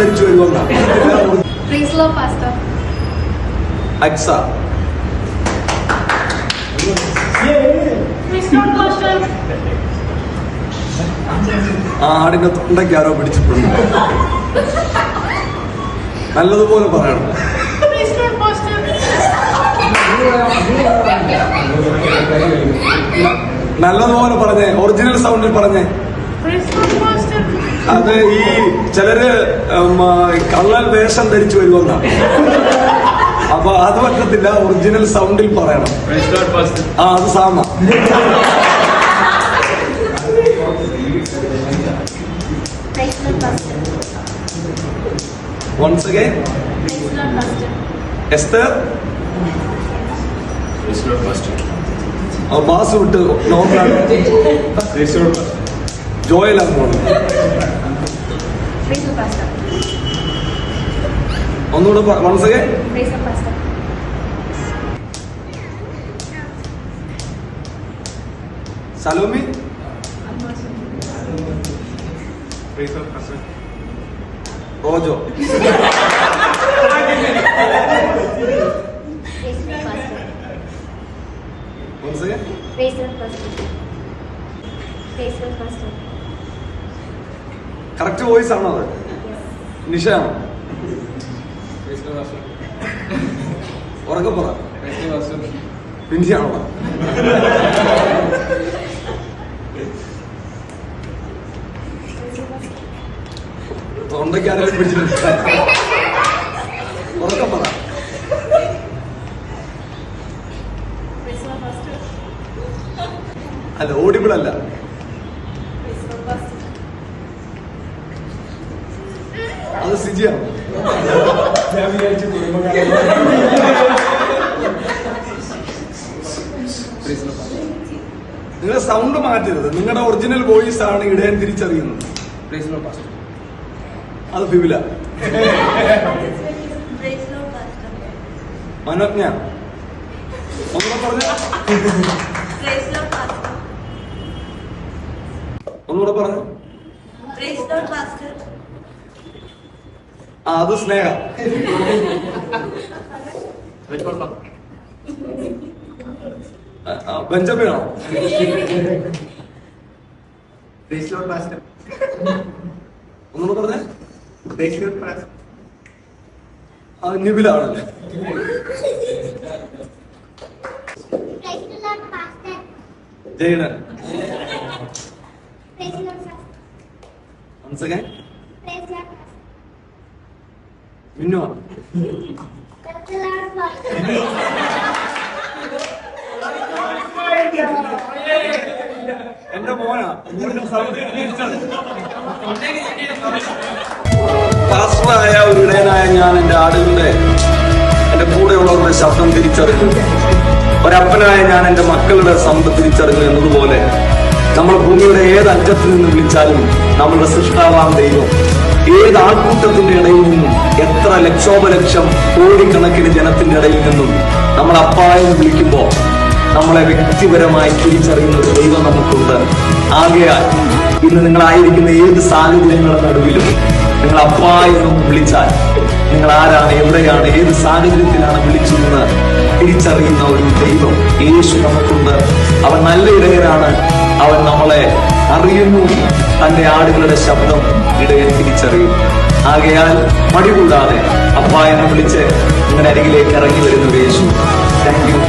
ധരിച്ചു വരുമെന്നാണ്. അക്സ ആടിന്റെ തൊണ്ടയ്ക്ക് ആരോ പിടിച്ചിട്ടുണ്ട്. നല്ലതുപോലെ പറയണം. നല്ലതുപോലെ പറഞ്ഞേ, ഒറിജിനൽ സൗണ്ടിൽ പറഞ്ഞേ. അത് ഈ ചിലര് കള്ളൻ വേഷം ധരിച്ചു വരുമെന്നാണ്. അപ്പൊ അത് പറ്റത്തില്ല, ഒറിജിനൽ സൗണ്ടിൽ പറയണം. അത് സാമ. Once again, Esther. ബാസ് വിട്ട് നോക്കാണ്. ജോയൽ അങ്ങോട്ട് ഒന്നുകൂടെ once again. Salomi. Rojo. Correct voice ആണോ അത്? നിഷാണോ? ഉറക്കെ പറ. പിന്നെയാണോ? തൊണ്ടയ്ക്ക് ആരെങ്കിലും പിടിച്ചിട്ടുണ്ട്? ഉറക്കെ പറ. അല്ല, ഓഡിബിൾ അല്ല. അത് സിജിയാണ്. നിങ്ങളുടെ സൗണ്ട് മാറ്റരുത്. നിങ്ങളുടെ ഒറിജിനൽ വോയിസ് ആണ് ഇടയൻ തിരിച്ചറിയുന്നത്. അത് ഫിബില. മനോജ്ഞ ഒന്നുകൂടെ പറഞ്ഞ. ഒന്നുകൂടെ പറഞ്ഞു. അത് സ്നേഹ. ബെഞ്ചമിനാണോ? ഒന്നുകൂടെ പറഞ്ഞേ. അത് നിബിലാണല്ലേ? ജയന. മിന്നു. എന്റെ മോനാ. പാസ്റ്ററായ ഒരു ഇടയനായ ഞാൻ എന്റെ ആടുകളുടെ, എന്റെ കൂടെയുള്ളവരുടെ ശബ്ദം തിരിച്ചറിഞ്ഞു. ഒരപ്പനായ ഞാൻ എന്റെ മക്കളുടെ സൗണ്ട് തിരിച്ചറിഞ്ഞു എന്നതുപോലെ നമ്മൾ ഭൂമിയുടെ ഏത് അറ്റത്ത് നിന്ന് വിളിച്ചാലും നമ്മളുടെ സൃഷ്ടാവാം ദൈവം ഏത് ആൾക്കൂട്ടത്തിന്റെ ഇടയിൽ നിന്നും, എത്ര ലക്ഷോപലക്ഷം കോടിക്കണക്കിന് ജനത്തിന്റെ ഇടയിൽ നിന്നും നമ്മൾ അപ്പായെന്ന് വിളിക്കുമ്പോൾ നമ്മളെ വ്യക്തിപരമായി തിരിച്ചറിയുന്ന ഒരു ദൈവം നമുക്കുണ്ട്. ആകയാൽ ഇന്ന് നിങ്ങളായിരിക്കുന്ന ഏത് സാഹചര്യങ്ങളുടെ നടുവിലും നിങ്ങൾ അപ്പാ എന്ന് വിളിച്ചാൽ നിങ്ങൾ ആരാണ്, എവിടെയാണ്, ഏത് സാഹചര്യത്തിലാണ് വിളിച്ചതെന്ന് തിരിച്ചറിയുന്ന ഒരു ദൈവം യേശു നമുക്കുണ്ട്. അവൻ നല്ല ഇടയനാണ്. അവൻ നമ്മളെ അറിയുന്നു. തന്റെ ആടുകളുടെ ശബ്ദം ഇടയൻ തിരിച്ചറിയും. ആകയാൽ മടികൂടാതെ അപ്പാ എന്ന് വിളിച്ച് നിങ്ങളുടെ അരികിലേക്ക് ഇറങ്ങി വരുന്ന യേശു. Thank you.